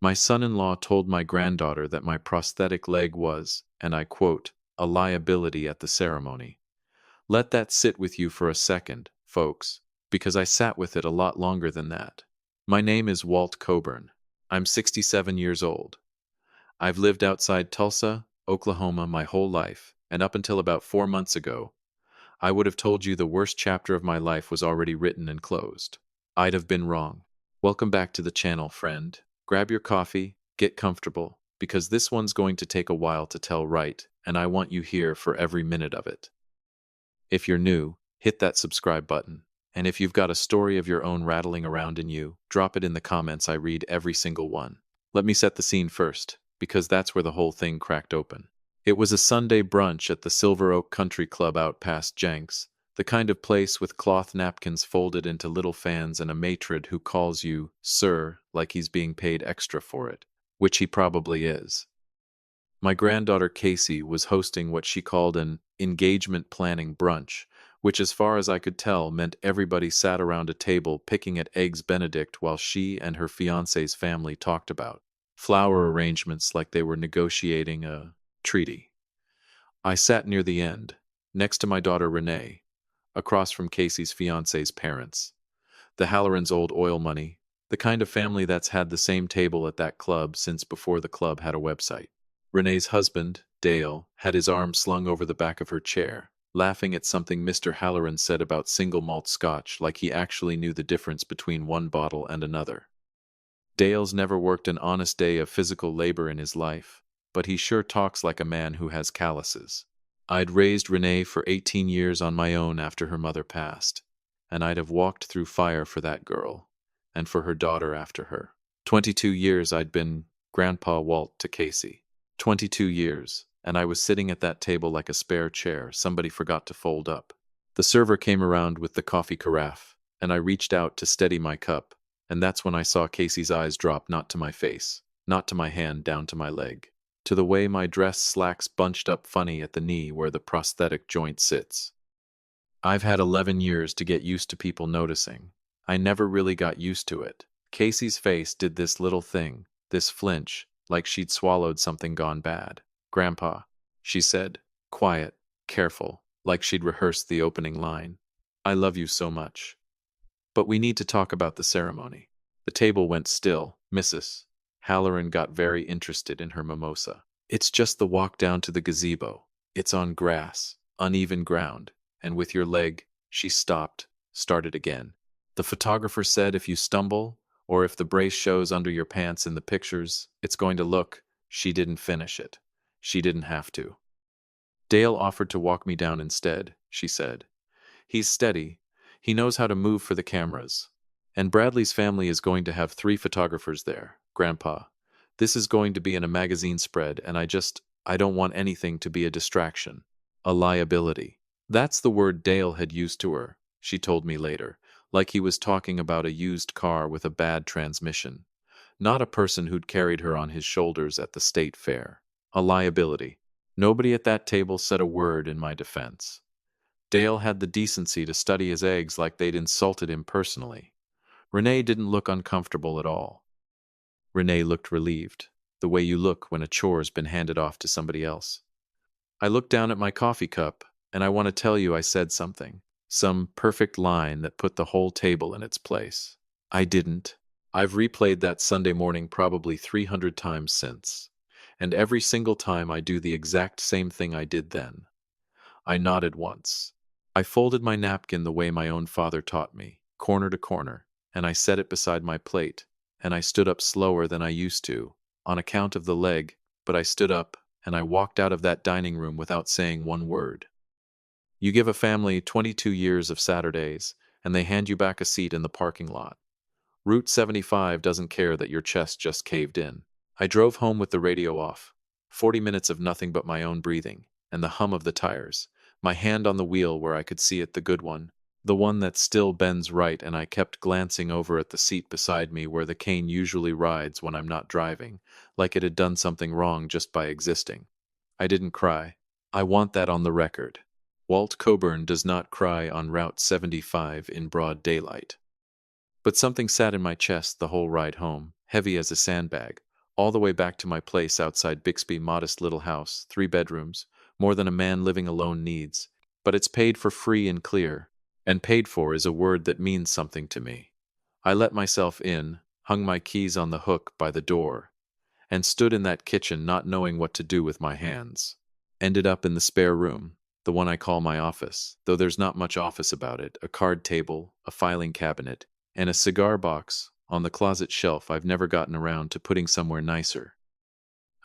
My son-in-law told my granddaughter that my prosthetic leg was, and I quote, a liability at the ceremony. Let that sit with you for a second, folks, because I sat with it a lot longer than that. My name is Walt Coburn. I'm 67 years old. I've lived outside Tulsa, Oklahoma my whole life, and up until about 4 months ago, I would have told you the worst chapter of my life was already written and closed. I'd have been wrong. Welcome back to the channel, friend. Grab your coffee, get comfortable, because this one's going to take a while to tell right, and I want you here for every minute of it. If you're new, hit that subscribe button. And if you've got a story of your own rattling around in you, drop it in the comments. I read every single one. Let me set the scene first, because that's where the whole thing cracked open. It was a Sunday brunch at the Silver Oak Country Club out past Jenks, the kind of place with cloth napkins folded into little fans and a matron who calls you sir like he's being paid extra for it, which he probably is. My granddaughter Casey was hosting what she called an engagement planning brunch, which as far as I could tell meant everybody sat around a table picking at Eggs Benedict while she and her fiancé's family talked about flower arrangements like they were negotiating a treaty. I sat near the end, next to my daughter Renee, across from Casey's fiancé's parents. The Halloran's old oil money, the kind of family that's had the same table at that club since before the club had a website. Renee's husband, Dale, had his arm slung over the back of her chair, laughing at something Mr. Halloran said about single malt scotch like he actually knew the difference between one bottle and another. Dale's never worked an honest day of physical labor in his life, but he sure talks like a man who has calluses. I'd raised Renee for 18 years on my own after her mother passed, and I'd have walked through fire for that girl, and for her daughter after her. 22 years I'd been Grandpa Walt to Casey. 22 years, and I was sitting at that table like a spare chair somebody forgot to fold up. The server came around with the coffee carafe, and I reached out to steady my cup, and that's when I saw Casey's eyes drop not to my face, not to my hand, down to my leg, to the way my dress slacks bunched up funny at the knee where the prosthetic joint sits. I've had 11 years to get used to people noticing. I never really got used to it. Casey's face did this little thing, this flinch, like she'd swallowed something gone bad. Grandpa, she said, quiet, careful, like she'd rehearsed the opening line. I love you so much. But we need to talk about the ceremony. The table went still. Mrs. Halloran got very interested in her mimosa. It's just the walk down to the gazebo. It's on grass, uneven ground, and with your leg, she stopped, started again. The photographer said if you stumble, or if the brace shows under your pants in the pictures, it's going to look. She didn't finish it. She didn't have to. Dale offered to walk me down instead, she said. He's steady. He knows how to move for the cameras. And Bradley's family is going to have 3 photographers there, Grandpa. This is going to be in a magazine spread, and I don't want anything to be a distraction. A liability. That's the word Dale had used to her, she told me later, like he was talking about a used car with a bad transmission. Not a person who'd carried her on his shoulders at the state fair. A liability. Nobody at that table said a word in my defense. Dale had the decency to study his eggs like they'd insulted him personally. Renee didn't look uncomfortable at all. Renee looked relieved, the way you look when a chore's been handed off to somebody else. I looked down at my coffee cup, and I want to tell you I said something. Some perfect line that put the whole table in its place. I didn't. I've replayed that Sunday morning probably 300 times since, and every single time I do the exact same thing I did then. I nodded once. I folded my napkin the way my own father taught me, corner to corner, and I set it beside my plate, and I stood up slower than I used to, on account of the leg, but I stood up, and I walked out of that dining room without saying one word. You give a family 22 years of Saturdays, and they hand you back a seat in the parking lot. Route 75 doesn't care that your chest just caved in. I drove home with the radio off. 40 minutes of nothing but my own breathing, and the hum of the tires. My hand on the wheel where I could see it, the good one. The one that still bends right, and I kept glancing over at the seat beside me where the cane usually rides when I'm not driving, like it had done something wrong just by existing. I didn't cry. I want that on the record. Walt Coburn does not cry on Route 75 in broad daylight. But something sat in my chest the whole ride home, heavy as a sandbag, all the way back to my place outside Bixby, modest little house, 3 bedrooms, more than a man living alone needs, but it's paid for free and clear, and paid for is a word that means something to me. I let myself in, hung my keys on the hook by the door, and stood in that kitchen not knowing what to do with my hands. Ended up in the spare room, the one I call my office, though there's not much office about it, a card table, a filing cabinet, and a cigar box on the closet shelf I've never gotten around to putting somewhere nicer.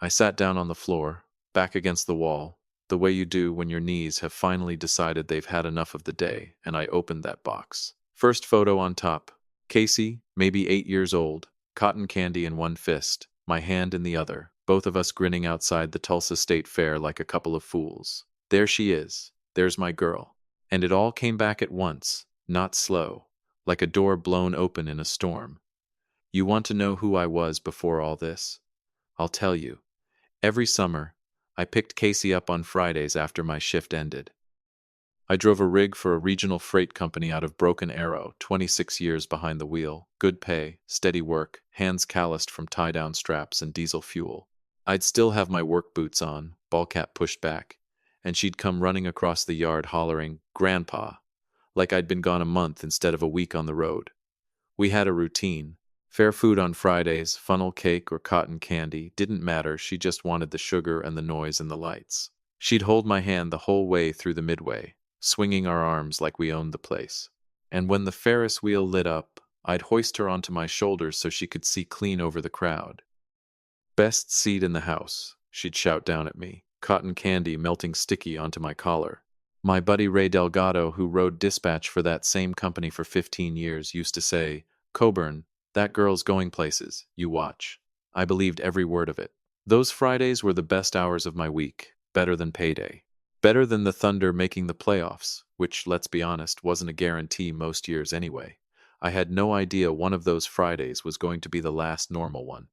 I sat down on the floor, back against the wall, the way you do when your knees have finally decided they've had enough of the day, and I opened that box. First photo on top. Casey, maybe 8 years old, cotton candy in one fist, my hand in the other, both of us grinning outside the Tulsa State Fair like a couple of fools. There she is. There's my girl. And it all came back at once, not slow, like a door blown open in a storm. You want to know who I was before all this? I'll tell you. Every summer, I picked Casey up on Fridays after my shift ended. I drove a rig for a regional freight company out of Broken Arrow, 26 years behind the wheel, good pay, steady work, hands calloused from tie-down straps and diesel fuel. I'd still have my work boots on, ball cap pushed back, and she'd come running across the yard hollering, "Grandpa," like I'd been gone a month instead of a week on the road. We had a routine. Fair food on Fridays, funnel cake or cotton candy, didn't matter, she just wanted the sugar and the noise and the lights. She'd hold my hand the whole way through the midway, swinging our arms like we owned the place. And when the Ferris wheel lit up, I'd hoist her onto my shoulders so she could see clean over the crowd. "Best seat in the house," she'd shout down at me, cotton candy melting sticky onto my collar. My buddy Ray Delgado, who rode dispatch for that same company for 15 years, used to say, "Coburn, that girl's going places, you watch." I believed every word of it. Those Fridays were the best hours of my week, better than payday. Better than the Thunder making the playoffs, which, let's be honest, wasn't a guarantee most years anyway. I had no idea one of those Fridays was going to be the last normal one.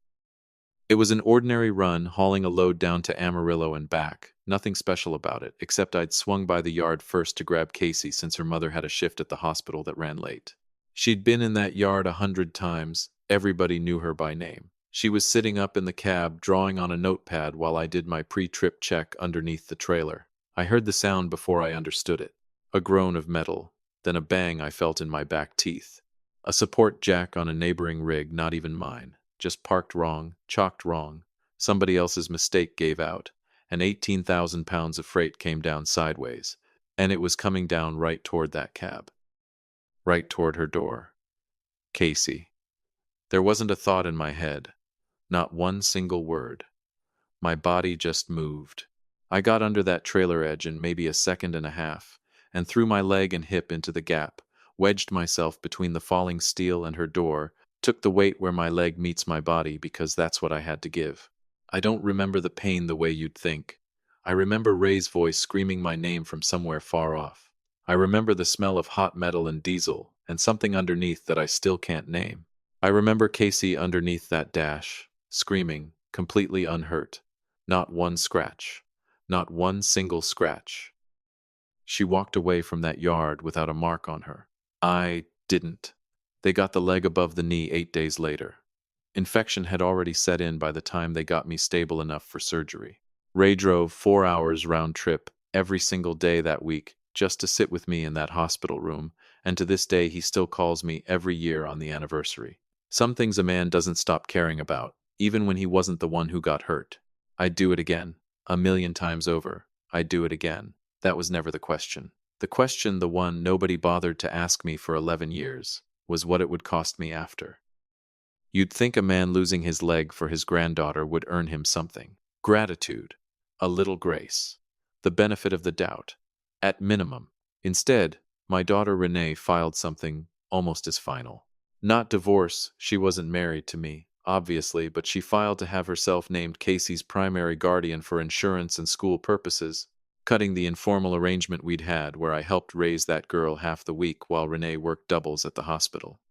It was an ordinary run, hauling a load down to Amarillo and back. Nothing special about it, except I'd swung by the yard first to grab Casey since her mother had a shift at the hospital that ran late. She'd been in that yard 100 times. Everybody knew her by name. She was sitting up in the cab, drawing on a notepad while I did my pre-trip check underneath the trailer. I heard the sound before I understood it. A groan of metal, then a bang I felt in my back teeth. A support jack on a neighboring rig, not even mine. Just parked wrong, chalked wrong. Somebody else's mistake gave out, and 18,000 pounds of freight came down sideways, and it was coming down right toward that cab. Right toward her door. Casey. There wasn't a thought in my head. Not one single word. My body just moved. I got under that trailer edge in maybe a second and a half, and threw my leg and hip into the gap, wedged myself between the falling steel and her door, took the weight where my leg meets my body because that's what I had to give. I don't remember the pain the way you'd think. I remember Ray's voice screaming my name from somewhere far off. I remember the smell of hot metal and diesel, and something underneath that I still can't name. I remember Casey underneath that dash, screaming, completely unhurt. Not one scratch. Not one single scratch. She walked away from that yard without a mark on her. I didn't. They got the leg above the knee 8 days later. Infection had already set in by the time they got me stable enough for surgery. Ray drove 4 hours round trip every single day that week just to sit with me in that hospital room, and to this day he still calls me every year on the anniversary. Some things a man doesn't stop caring about, even when he wasn't the one who got hurt. I'd do it again. 1,000,000 times over. I'd do it again. That was never the question. The question, the one nobody bothered to ask me for 11 years, was what it would cost me after. You'd think a man losing his leg for his granddaughter would earn him something. Gratitude. A little grace. The benefit of the doubt. At minimum. Instead, my daughter Renee filed something almost as final. Not divorce, she wasn't married to me, obviously, but she filed to have herself named Casey's primary guardian for insurance and school purposes, cutting the informal arrangement we'd had where I helped raise that girl half the week while Renee worked doubles at the hospital.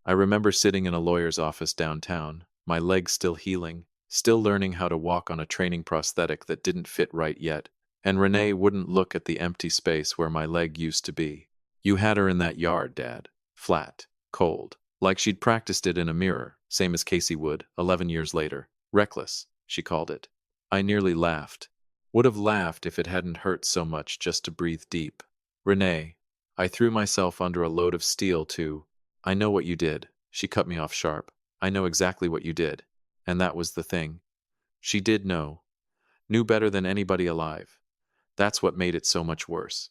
I remember sitting in a lawyer's office downtown, my legs still healing, still learning how to walk on a training prosthetic that didn't fit right yet, and Renee wouldn't look at the empty space where my leg used to be. "You had her in that yard, Dad. Flat. Cold. Like she'd practiced it in a mirror, same as Casey would, 11 years later." Reckless, she called it. I nearly laughed. Would have laughed if it hadn't hurt so much just to breathe deep. Renee, I threw myself under a load of steel too. I know what you did. She cut me off sharp. I know exactly what you did. And that was the thing. She did know. Knew better than anybody alive. That's what made it so much worse.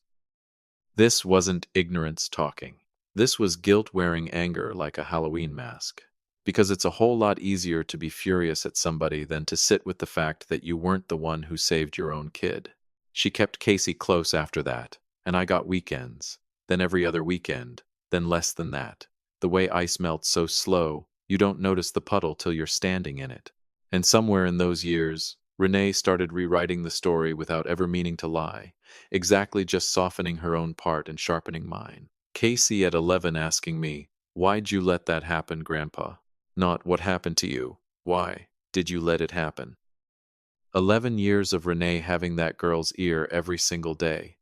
This wasn't ignorance talking. This was guilt wearing anger like a Halloween mask. Because it's a whole lot easier to be furious at somebody than to sit with the fact that you weren't the one who saved your own kid. She kept Casey close after that, and I got weekends, then every other weekend, then less than that. The way ice melts so slow, you don't notice the puddle till you're standing in it. And somewhere in those years, Renee started rewriting the story without ever meaning to lie, exactly just softening her own part and sharpening mine. Casey at 11 asking me, "Why'd you let that happen, Grandpa?" Not, "What happened to you? Why did you let it happen?" 11 years of Renee having that girl's ear every single day.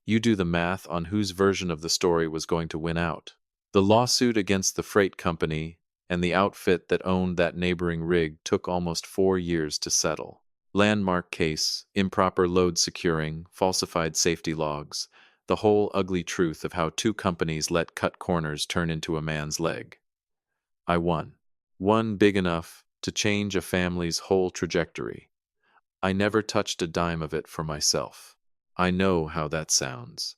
You do the math on whose version of the story was going to win out. The lawsuit against the freight company and the outfit that owned that neighboring rig took almost 4 years to settle. Landmark case, improper load securing, falsified safety logs, the whole ugly truth of how two companies let cut corners turn into a man's leg. I won. One big enough to change a family's whole trajectory. I never touched a dime of it for myself. I know how that sounds.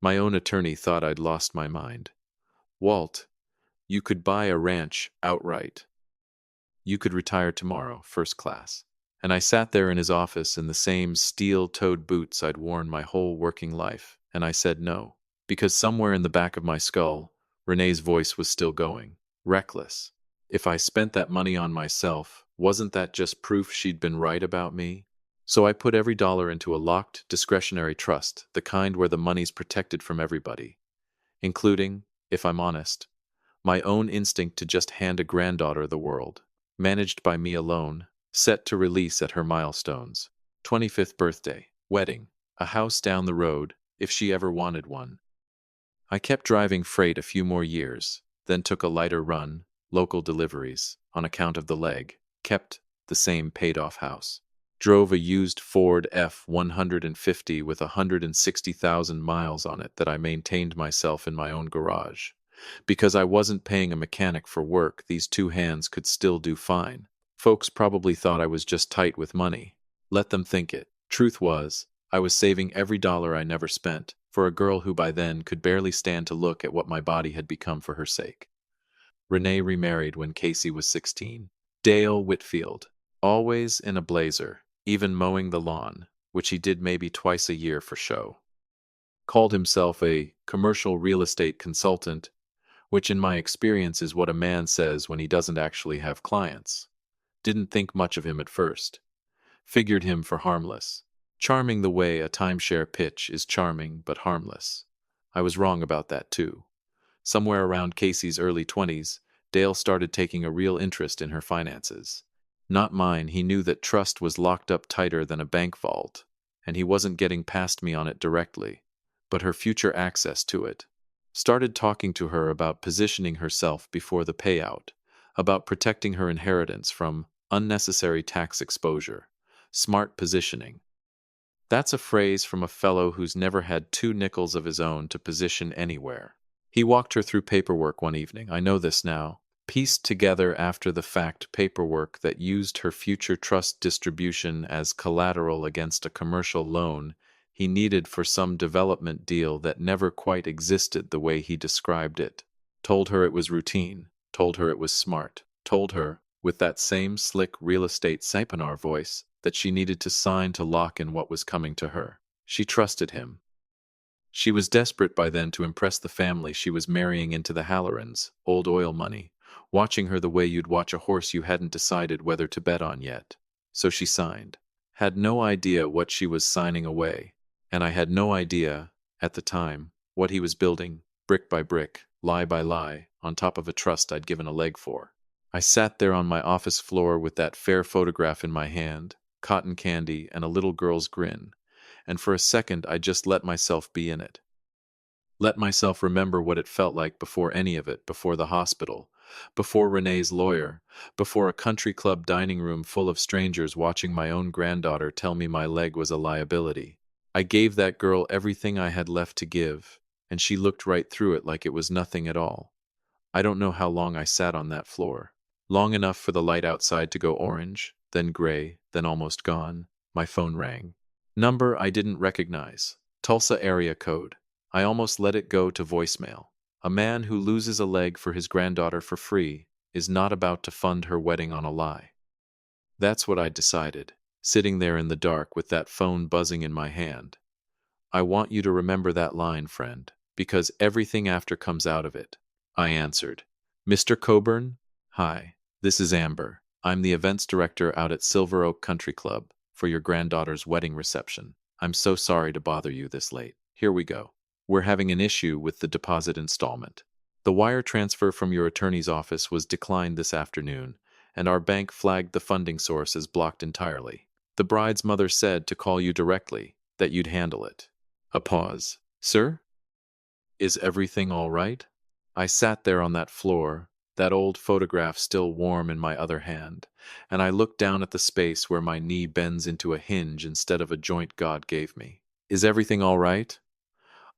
My own attorney thought I'd lost my mind. "Walt, you could buy a ranch outright. You could retire tomorrow, first class." And I sat there in his office in the same steel-toed boots I'd worn my whole working life, and I said no. Because somewhere in the back of my skull, Renee's voice was still going. Reckless. If I spent that money on myself, wasn't that just proof she'd been right about me? So I put every dollar into a locked, discretionary trust, the kind where the money's protected from everybody, including, if I'm honest, my own instinct to just hand a granddaughter the world, managed by me alone, set to release at her milestones. 25th birthday, wedding, a house down the road, if she ever wanted one. I kept driving freight a few more years, then took a lighter run, local deliveries, on account of the leg, kept the same paid-off house. Drove a used Ford F-150 with 160,000 miles on it that I maintained myself in my own garage. Because I wasn't paying a mechanic for work these two hands could still do fine. Folks probably thought I was just tight with money. Let them think it. Truth was, I was saving every dollar I never spent for a girl who by then could barely stand to look at what my body had become for her sake. Renee remarried when Casey was 16. Dale Whitfield, always in a blazer, even mowing the lawn, which he did maybe twice a year for show. Called himself a commercial real estate consultant, which in my experience is what a man says when he doesn't actually have clients. Didn't think much of him at first. Figured him for harmless. Charming the way a timeshare pitch is charming but harmless. I was wrong about that too. Somewhere around Casey's early 20s, Dale started taking a real interest in her finances. Not mine, he knew that trust was locked up tighter than a bank vault, and he wasn't getting past me on it directly, but her future access to it. Started talking to her about positioning herself before the payout, about protecting her inheritance from unnecessary tax exposure, smart positioning. That's a phrase from a fellow who's never had 2 nickels of his own to position anywhere. He walked her through paperwork one evening, I know this now, pieced together after the fact paperwork that used her future trust distribution as collateral against a commercial loan he needed for some development deal that never quite existed the way he described it. Told her it was routine, told her it was smart, told her, with that same slick real estate seminar voice, that she needed to sign to lock in what was coming to her. She trusted him. She was desperate by then to impress the family she was marrying into the Hallorans, old oil money, watching her the way you'd watch a horse you hadn't decided whether to bet on yet. So she signed. Had no idea what she was signing away, and I had no idea, at the time, what he was building, brick by brick, lie by lie, on top of a trust I'd given a leg for. I sat there on my office floor with that fair photograph in my hand, cotton candy and a little girl's grin, and for a second I just let myself be in it. Let myself remember what it felt like before any of it, before the hospital, before Renee's lawyer, before a country club dining room full of strangers watching my own granddaughter tell me my leg was a liability. I gave that girl everything I had left to give, and she looked right through it like it was nothing at all. I don't know how long I sat on that floor. Long enough for the light outside to go orange, then gray, then almost gone. My phone rang. Number I didn't recognize. Tulsa area code. I almost let it go to voicemail. A man who loses a leg for his granddaughter for free is not about to fund her wedding on a lie. That's what I decided, sitting there in the dark with that phone buzzing in my hand. I want you to remember that line, friend, because everything after comes out of it. I answered. Mr. Coburn? Hi, this is Amber. I'm the events director out at Silver Oak Country Club for your granddaughter's wedding reception. I'm so sorry to bother you this late. Here we go. We're having an issue with the deposit installment. The wire transfer from your attorney's office was declined this afternoon, and our bank flagged the funding source as blocked entirely. The bride's mother said to call you directly, that you'd handle it. A pause. Sir? Is everything all right? I sat there on that floor, that old photograph still warm in my other hand, and I looked down at the space where my knee bends into a hinge instead of a joint God gave me. Is everything all right?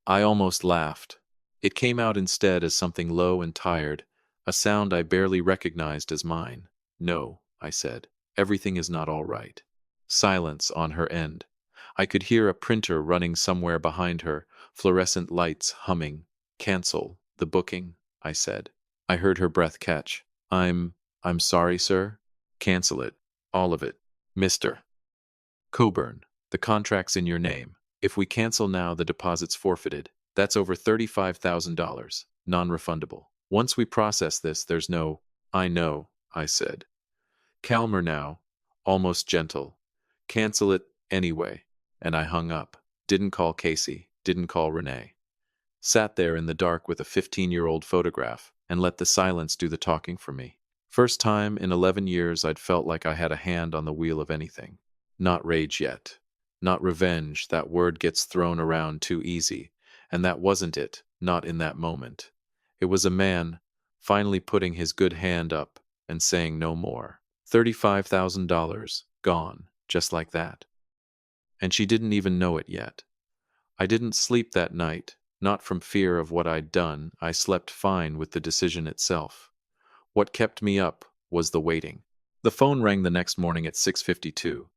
I almost laughed. It came out instead as something low and tired, a sound I barely recognized as mine. No, I said, everything is not all right. Silence on her end. I could hear a printer running somewhere behind her, fluorescent lights humming. Cancel the booking, I said. I heard her breath catch. I'm sorry, sir. Cancel it. All of it. Mr. Coburn, the contract's in your name. If we cancel now, the deposit's forfeited. That's over $35,000, non-refundable. Once we process this, there's no... I know, I said. Calmer now, almost gentle. Cancel it anyway. And I hung up. Didn't call Casey, didn't call Renee. Sat there in the dark with a 15-year-old photograph and let the silence do the talking for me. First time in 11 years I'd felt like I had a hand on the wheel of anything. Not rage yet. Not revenge, that word gets thrown around too easy, and that wasn't it, not in that moment. It was a man finally putting his good hand up and saying no more. $35,000, gone, just like that. And she didn't even know it yet. I didn't sleep that night, not from fear of what I'd done. I slept fine with the decision itself. What kept me up was the waiting. The phone rang the next morning at 6:52.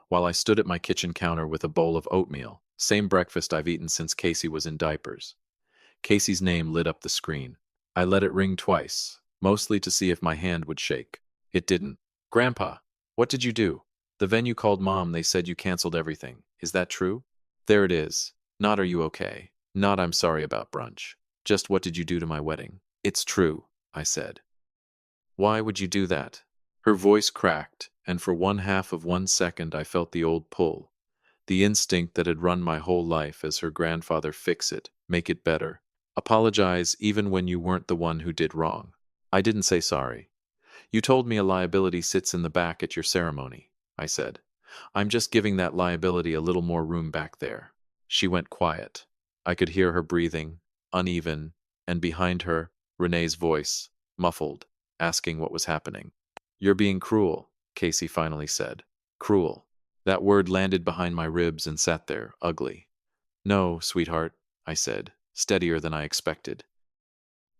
While I stood at my kitchen counter with a bowl of oatmeal, same breakfast I've eaten since Casey was in diapers. Casey's name lit up the screen. I let it ring twice, mostly to see if my hand would shake. It didn't. Grandpa, what did you do? The venue called Mom. They said you canceled everything. Is that true? There it is. Not are you okay? Not I'm sorry about brunch. Just what did you do to my wedding? It's true, I said. Why would you do that? Her voice cracked, and for 1/2 of 1 second I felt the old pull, the instinct that had run my whole life as her grandfather: fix it, make it better, apologize even when you weren't the one who did wrong. I didn't say sorry. You told me a liability sits in the back at your ceremony, I said. I'm just giving that liability a little more room back there. She went quiet. I could hear her breathing, uneven, and behind her, Renee's voice, muffled, asking what was happening. You're being cruel, Casey finally said. Cruel. That word landed behind my ribs and sat there, ugly. No, sweetheart, I said, steadier than I expected.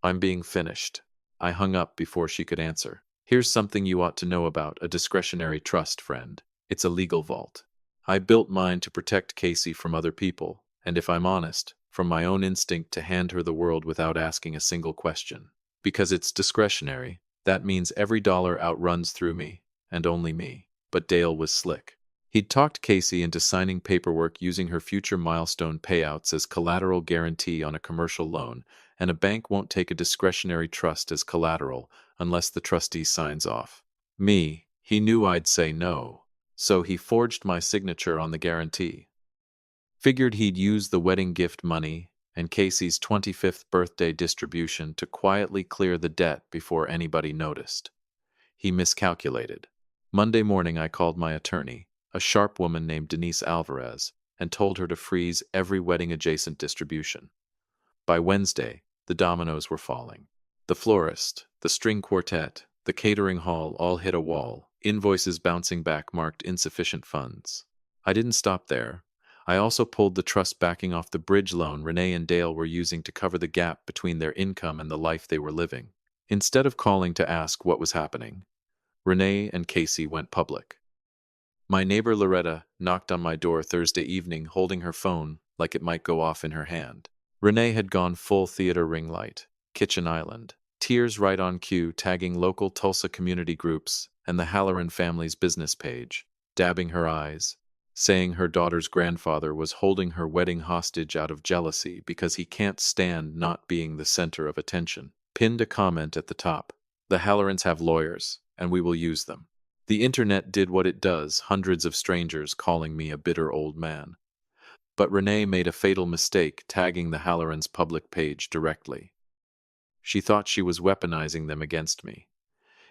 I'm being finished. I hung up before she could answer. Here's something you ought to know about a discretionary trust, friend. It's a legal vault. I built mine to protect Casey from other people, and if I'm honest, from my own instinct to hand her the world without asking a single question. Because it's discretionary, that means every dollar outruns through me, and only me. But Dale was slick. He'd talked Casey into signing paperwork using her future milestone payouts as collateral guarantee on a commercial loan, and a bank won't take a discretionary trust as collateral unless the trustee signs off. Me, he knew I'd say no, so he forged my signature on the guarantee. Figured he'd use the wedding gift money and Casey's 25th birthday distribution to quietly clear the debt before anybody noticed. He miscalculated. Monday morning I called my attorney, a sharp woman named Denise Alvarez, and told her to freeze every wedding-adjacent distribution. By Wednesday, the dominoes were falling. The florist, the string quartet, the catering hall all hit a wall, invoices bouncing back marked insufficient funds. I didn't stop there. I also pulled the trust backing off the bridge loan Renee and Dale were using to cover the gap between their income and the life they were living. Instead of calling to ask what was happening, Renee and Casey went public. My neighbor Loretta knocked on my door Thursday evening holding her phone like it might go off in her hand. Renee had gone full theater ring light, kitchen island, tears right on cue tagging local Tulsa community groups and the Halloran family's business page, dabbing her eyes, saying her daughter's grandfather was holding her wedding hostage out of jealousy because he can't stand not being the center of attention. Pinned a comment at the top, "The Hallorans have lawyers, and we will use them." The internet did what it does, hundreds of strangers calling me a bitter old man. But Renee made a fatal mistake tagging the Hallorans' public page directly. She thought she was weaponizing them against me.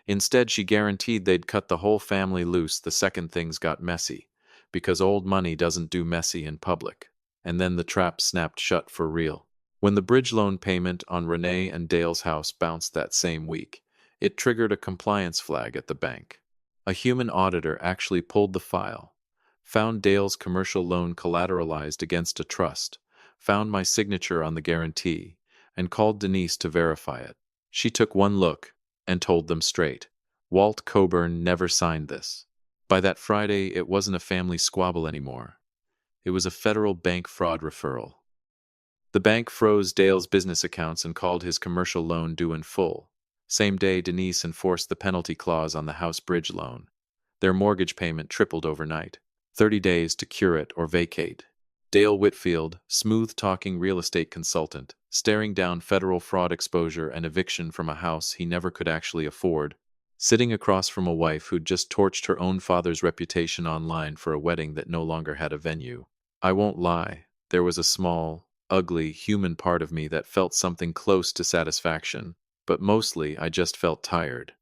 Instead, she guaranteed they'd cut the whole family loose the second things got messy, because old money doesn't do messy in public. And then the trap snapped shut for real. When the bridge loan payment on Renee and Dale's house bounced that same week, it triggered a compliance flag at the bank. A human auditor actually pulled the file, found Dale's commercial loan collateralized against a trust, found my signature on the guarantee, and called Denise to verify it. She took one look and told them straight, Walt Coburn never signed this. By that Friday, it wasn't a family squabble anymore. It was a federal bank fraud referral. The bank froze Dale's business accounts and called his commercial loan due in full. Same day, Denise enforced the penalty clause on the house bridge loan. Their mortgage payment tripled overnight. 30 days to cure it or vacate. Dale Whitfield, smooth-talking real estate consultant, staring down federal fraud exposure and eviction from a house he never could actually afford, sitting across from a wife who'd just torched her own father's reputation online for a wedding that no longer had a venue. I won't lie, there was a small, ugly, human part of me that felt something close to satisfaction, but mostly I just felt tired.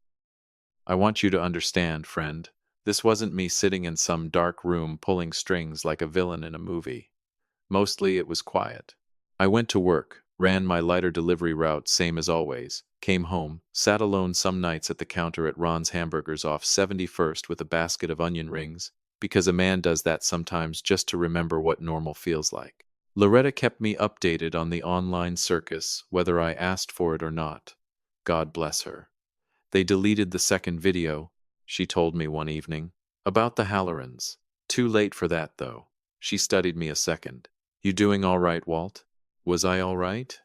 I want you to understand, friend, this wasn't me sitting in some dark room pulling strings like a villain in a movie. Mostly it was quiet. I went to work, ran my lighter delivery route same as always, came home, sat alone some nights at the counter at Ron's Hamburgers off 71st with a basket of onion rings, because a man does that sometimes just to remember what normal feels like. Loretta kept me updated on the online circus, whether I asked for it or not. God bless her. They deleted the second video, she told me one evening, about the Hallorans. Too late for that, though. She studied me a second. You doing all right, Walt? Was I all right?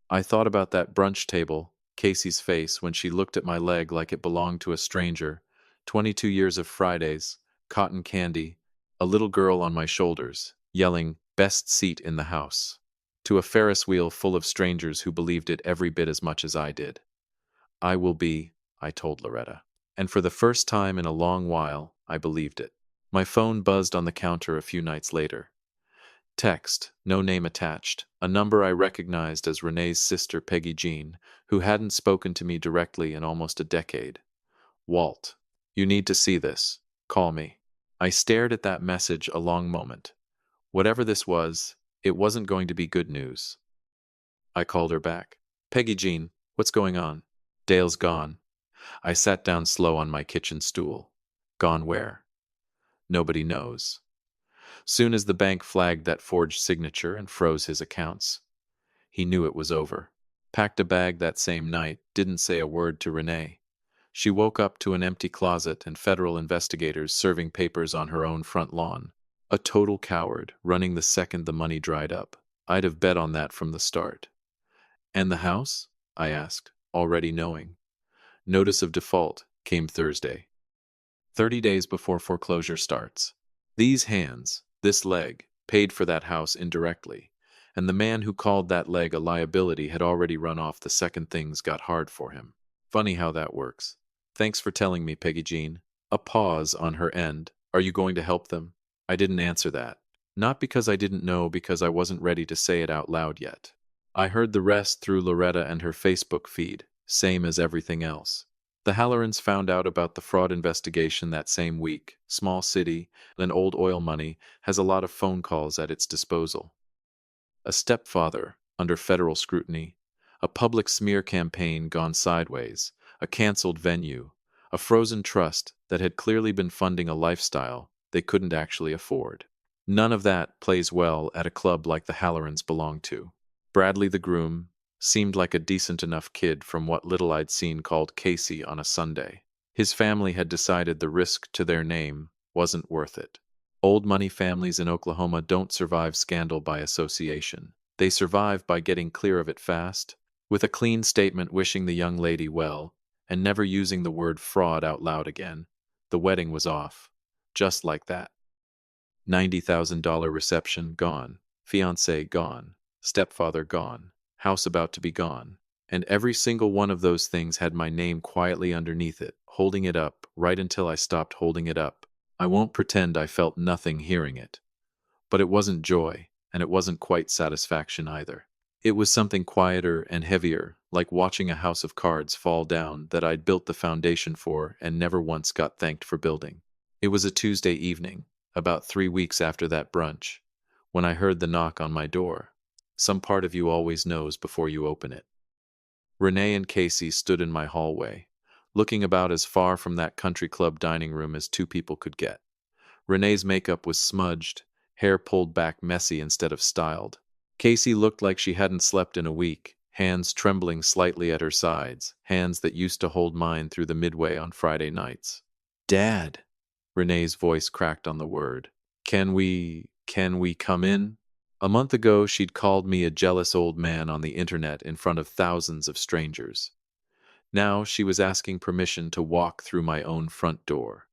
I thought about that brunch table, Casey's face when she looked at my leg like it belonged to a stranger, 22 years of Fridays, cotton candy, a little girl on my shoulders, yelling, "Best seat in the house," to a Ferris wheel full of strangers who believed it every bit as much as I did. I will be, I told Loretta. And for the first time in a long while, I believed it. My phone buzzed on the counter a few nights later. Text, no name attached, a number I recognized as Renee's sister Peggy Jean, who hadn't spoken to me directly in almost a decade. Walt, you need to see this. Call me. I stared at that message a long moment. Whatever this was, it wasn't going to be good news. I called her back. Peggy Jean, what's going on? Dale's gone. I sat down slow on my kitchen stool. Gone where? Nobody knows. Soon as the bank flagged that forged signature and froze his accounts, he knew it was over. Packed a bag that same night, didn't say a word to Renee. She woke up to an empty closet and federal investigators serving papers on her own front lawn. A total coward, running the second the money dried up. I'd have bet on that from the start. And the house? I asked, already knowing. Notice of default came Thursday, 30 days before foreclosure starts. These hands, this leg, paid for that house indirectly, and the man who called that leg a liability had already run off the second things got hard for him. Funny how that works. Thanks for telling me, Peggy Jean. A pause on her end. Are you going to help them? I didn't answer that. Not because I didn't know, because I wasn't ready to say it out loud yet. I heard the rest through Loretta and her Facebook feed, same as everything else. The Hallorans found out about the fraud investigation that same week. Small city, and old oil money has a lot of phone calls at its disposal. A stepfather, under federal scrutiny. A public smear campaign gone sideways, a cancelled venue, a frozen trust that had clearly been funding a lifestyle they couldn't actually afford. None of that plays well at a club like the Hallorans belonged to. Bradley the groom seemed like a decent enough kid from what little I'd seen called Casey on a Sunday. His family had decided the risk to their name wasn't worth it. Old money families in Oklahoma don't survive scandal by association. They survive by getting clear of it fast, with a clean statement wishing the young lady well, and never using the word fraud out loud again. The wedding was off. Just like that. $90,000 reception gone. Fiancé gone. Stepfather gone. House about to be gone. And every single one of those things had my name quietly underneath it, holding it up, right until I stopped holding it up. I won't pretend I felt nothing hearing it. But it wasn't joy, and it wasn't quite satisfaction either. It was something quieter and heavier, like watching a house of cards fall down that I'd built the foundation for and never once got thanked for building. It was a Tuesday evening, about 3 weeks after that brunch, when I heard the knock on my door. Some part of you always knows before you open it. Renee and Casey stood in my hallway, looking about as far from that country club dining room as two people could get. Renee's makeup was smudged, hair pulled back messy instead of styled. Casey looked like she hadn't slept in a week, hands trembling slightly at her sides, hands that used to hold mine through the midway on Friday nights. "Dad," Renee's voice cracked on the word. Can we come in?" A month ago, she'd called me a jealous old man on the internet in front of thousands of strangers. Now she was asking permission to walk through my own front door.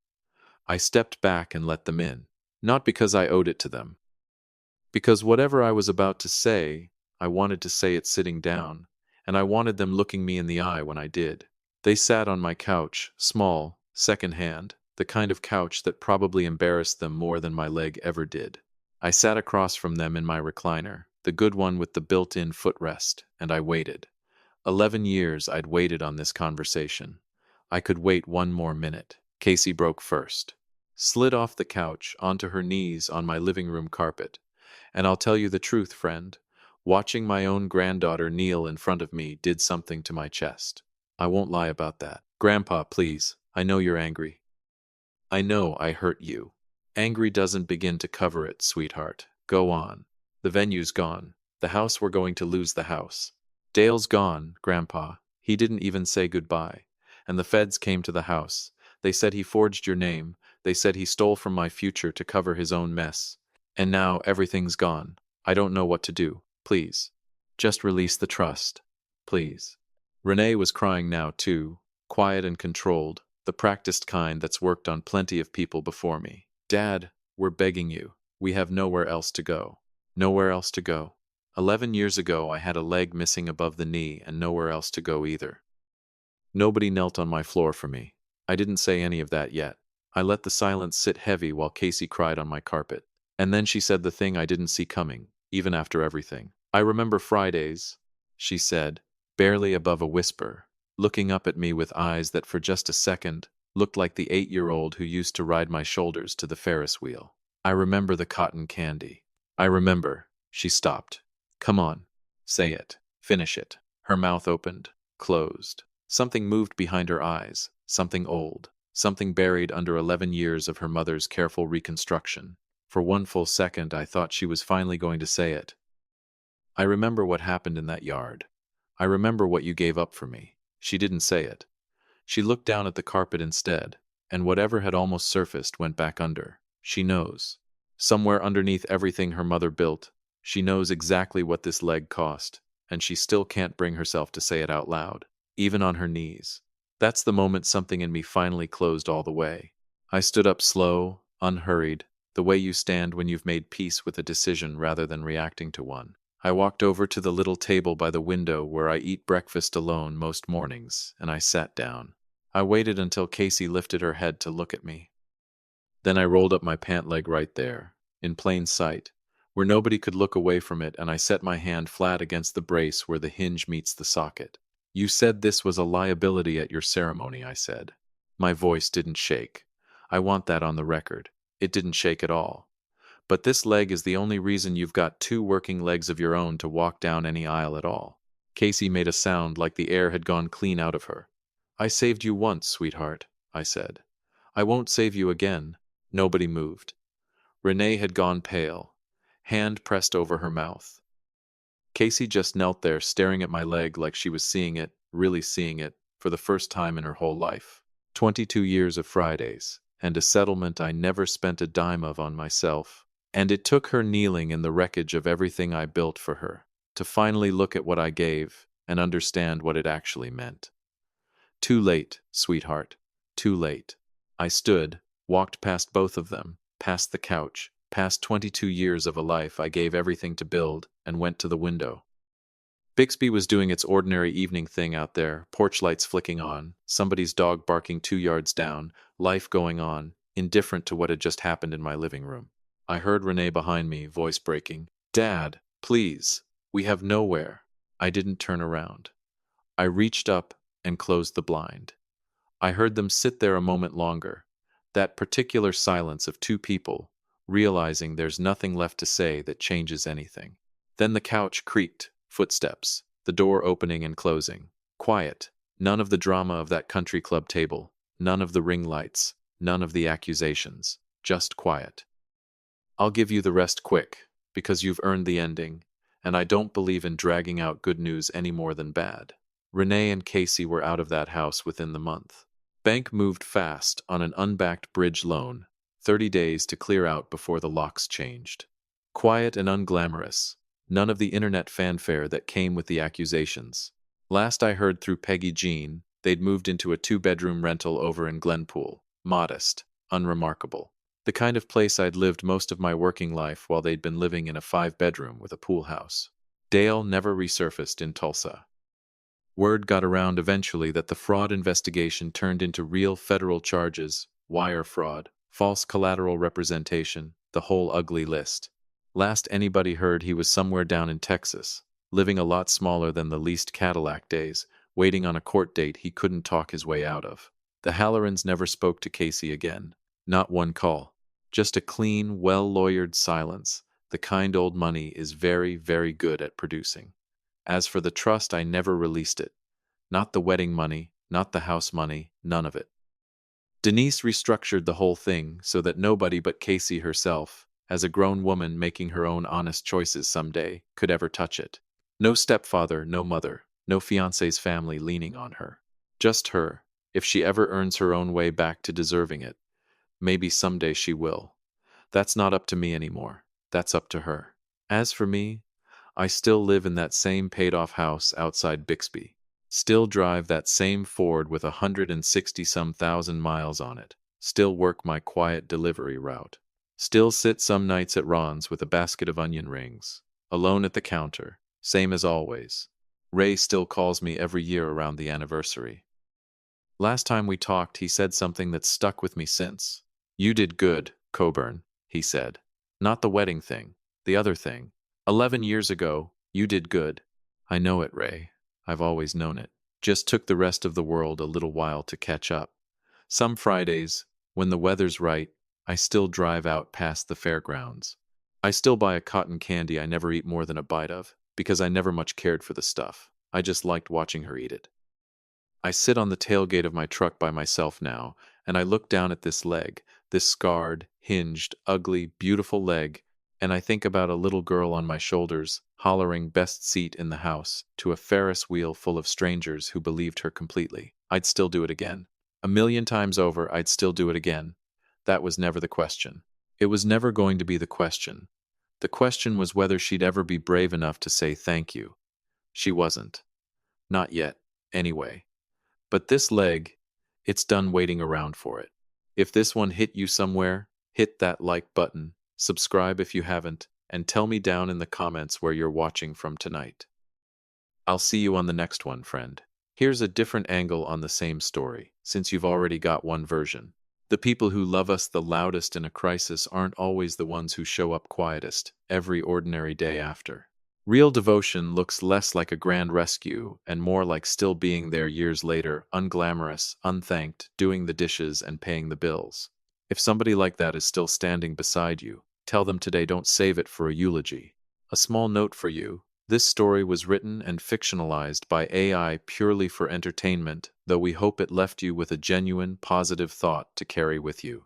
I stepped back and let them in, not because I owed it to them. Because whatever I was about to say, I wanted to say it sitting down, and I wanted them looking me in the eye when I did. They sat on my couch, small, second-hand, the kind of couch that probably embarrassed them more than my leg ever did. I sat across from them in my recliner, the good one with the built-in footrest, and I waited. 11 years I'd waited on this conversation. I could wait one more minute. Casey broke first. Slid off the couch onto her knees on my living room carpet. And I'll tell you the truth, friend. Watching my own granddaughter kneel in front of me did something to my chest. I won't lie about that. "Grandpa, please. I know you're angry. I know I hurt you. Angry doesn't begin to cover it, sweetheart. Go on. The venue's gone. The house, we're going to lose the house. Dale's gone, Grandpa. He didn't even say goodbye. And the feds came to the house. They said he forged your name. They said he stole from my future to cover his own mess. And now everything's gone. I don't know what to do. Please. Just release the trust. Please." Renee was crying now, too, quiet and controlled, the practiced kind that's worked on plenty of people before me. "Dad, we're begging you. We have nowhere else to go. Nowhere else to go. 11 years ago, I had a leg missing above the knee and nowhere else to go either. Nobody knelt on my floor for me. I didn't say any of that yet. I let the silence sit heavy while Casey cried on my carpet. And then she said the thing I didn't see coming, even after everything. "I remember Fridays," she said, barely above a whisper, looking up at me with eyes that for just a second looked like the 8-year-old who used to ride my shoulders to the Ferris wheel. "I remember the cotton candy. I remember." She stopped. "Come on. Say it. Finish it." Her mouth opened, closed. Something moved behind her eyes, something old, something buried under 11 years of her mother's careful reconstruction. For one full second, I thought she was finally going to say it. "I remember what happened in that yard. I remember what you gave up for me." She didn't say it. She looked down at the carpet instead, and whatever had almost surfaced went back under. She knows. Somewhere underneath everything her mother built, she knows exactly what this leg cost, and she still can't bring herself to say it out loud, even on her knees. That's the moment something in me finally closed all the way. I stood up slow, unhurried, the way you stand when you've made peace with a decision rather than reacting to one. I walked over to the little table by the window where I eat breakfast alone most mornings, and I sat down. I waited until Casey lifted her head to look at me. Then I rolled up my pant leg right there, in plain sight, where nobody could look away from it, and I set my hand flat against the brace where the hinge meets the socket. "You said this was a liability at your ceremony," I said. My voice didn't shake. I want that on the record. It didn't shake at all. "But this leg is the only reason you've got 2 working legs of your own to walk down any aisle at all." Casey made a sound like the air had gone clean out of her. I saved you once, sweetheart, I said. I won't save you again. Nobody moved. Renee had gone pale, hand pressed over her mouth. Casey just knelt there staring at my leg like she was seeing it, really seeing it, for the first time in her whole life. 22 years of Fridays, and a settlement I never spent a dime of on myself. And it took her kneeling in the wreckage of everything I built for her to finally look at what I gave and understand what it actually meant. Too late, sweetheart. Too late. I stood, walked past both of them, past the couch, past 22 years of a life I gave everything to build, and went to the window. Bixby was doing its ordinary evening thing out there, porch lights flicking on, somebody's dog barking 2 yards down, life going on, indifferent to what had just happened in my living room. I heard Renee behind me, voice breaking. Dad, please, we have nowhere. I didn't turn around. I reached up and closed the blind. I heard them sit there a moment longer, that particular silence of two people, realizing there's nothing left to say that changes anything. Then the couch creaked, footsteps, the door opening and closing. Quiet, none of the drama of that country club table, none of the ring lights, none of the accusations, just quiet. I'll give you the rest quick, because you've earned the ending, and I don't believe in dragging out good news any more than bad. Renee and Casey were out of that house within the month. Bank moved fast on an unbacked bridge loan, 30 days to clear out before the locks changed. Quiet and unglamorous, none of the internet fanfare that came with the accusations. Last I heard through Peggy Jean, they'd moved into a 2-bedroom rental over in Glenpool, modest, unremarkable. The kind of place I'd lived most of my working life while they'd been living in a 5-bedroom with a pool house. Dale never resurfaced in Tulsa. Word got around eventually that the fraud investigation turned into real federal charges, wire fraud, false collateral representation, the whole ugly list. Last anybody heard he was somewhere down in Texas, living a lot smaller than the leased Cadillac days, waiting on a court date he couldn't talk his way out of. The Hallorans never spoke to Casey again. Not one call. Just a clean, well-lawyered silence, the kind old money is very, very good at producing. As for the trust, I never released it. Not the wedding money, not the house money, none of it. Denise restructured the whole thing so that nobody but Casey herself, as a grown woman making her own honest choices someday, could ever touch it. No stepfather, no mother, no fiancé's family leaning on her. Just her, if she ever earns her own way back to deserving it. Maybe someday she will. That's not up to me anymore. That's up to her. As for me, I still live in that same paid-off house outside Bixby. Still drive that same Ford with 160-some thousand miles on it. Still work my quiet delivery route. Still sit some nights at Ron's with a basket of onion rings. Alone at the counter. Same as always. Ray still calls me every year around the anniversary. Last time we talked, he said something that's stuck with me since. You did good, Coburn, he said. Not the wedding thing. The other thing. 11 years ago, you did good. I know it, Ray. I've always known it. Just took the rest of the world a little while to catch up. Some Fridays, when the weather's right, I still drive out past the fairgrounds. I still buy a cotton candy I never eat more than a bite of, because I never much cared for the stuff. I just liked watching her eat it. I sit on the tailgate of my truck by myself now, and I look down at this leg, this scarred, hinged, ugly, beautiful leg, and I think about a little girl on my shoulders, hollering best seat in the house to a Ferris wheel full of strangers who believed her completely. I'd still do it again. 1,000,000 times over, I'd still do it again. That was never the question. It was never going to be the question. The question was whether she'd ever be brave enough to say thank you. She wasn't. Not yet, anyway. But this leg, it's done waiting around for it. If this one hit you somewhere, hit that like button. Subscribe if you haven't, and tell me down in the comments where you're watching from tonight. I'll see you on the next one, friend. Here's a different angle on the same story, since you've already got one version. The people who love us the loudest in a crisis aren't always the ones who show up quietest, every ordinary day after. Real devotion looks less like a grand rescue and more like still being there years later, unglamorous, unthanked, doing the dishes and paying the bills. If somebody like that is still standing beside you, tell them today, don't save it for a eulogy. A small note for you. This story was written and fictionalized by AI purely for entertainment, though we hope it left you with a genuine, positive thought to carry with you.